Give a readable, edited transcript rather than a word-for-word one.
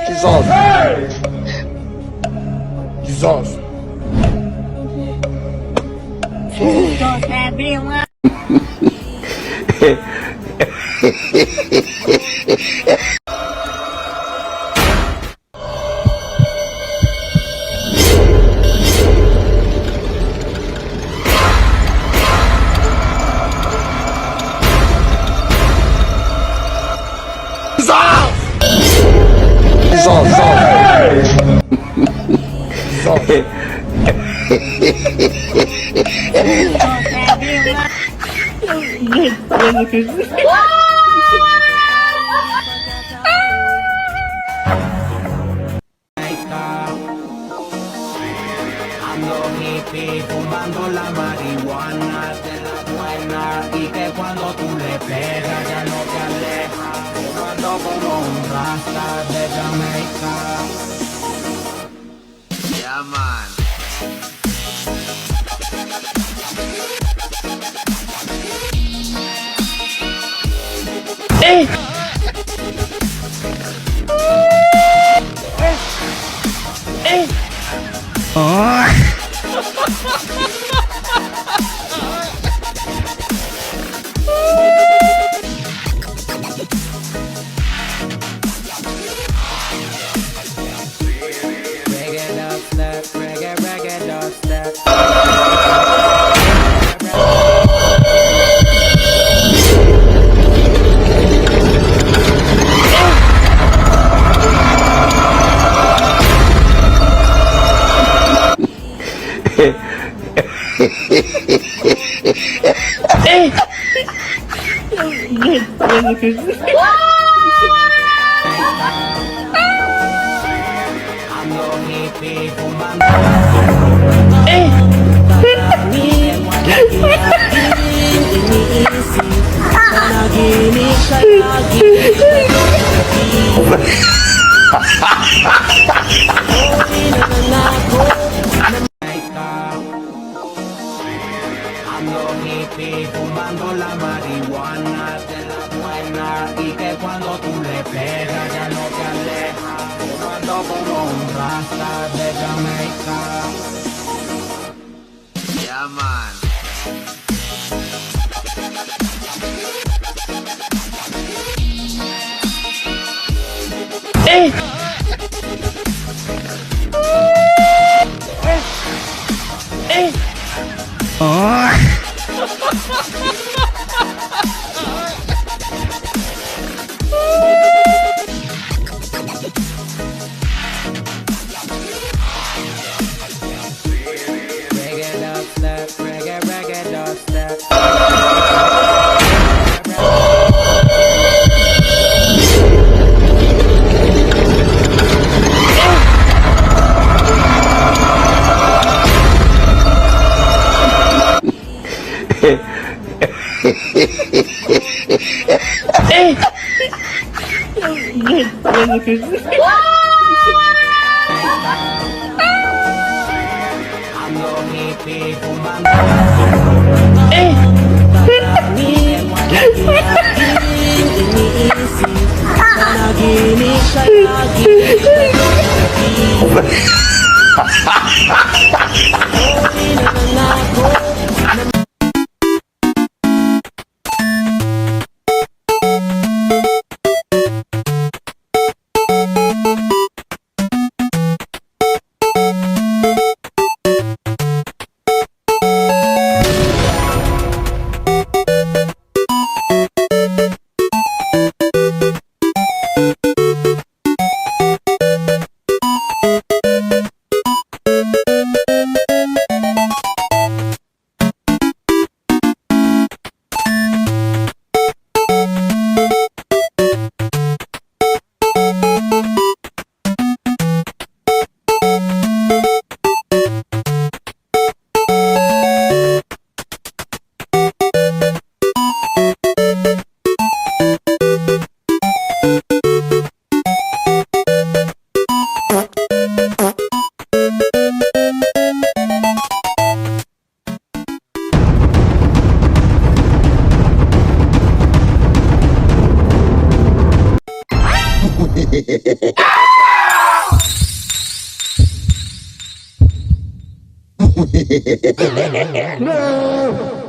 Jesus. Jesus. Ando hippie fumando la marihuana de la buena y que cuando tú le pegas ya no te alejas. Yo ando como un rasta de Jamaica. Yeah, man. Reggae dubstep, reggae dubstep. Ando hippie fumando Ando hippie fumando la marihuana de la buena y que cuando tú le pegas ya no te alejas. Yo ando como un rasta de Jamaica. Yeah, man. Reggae dubstep, reggae dubstep. Ando hippie fumando No!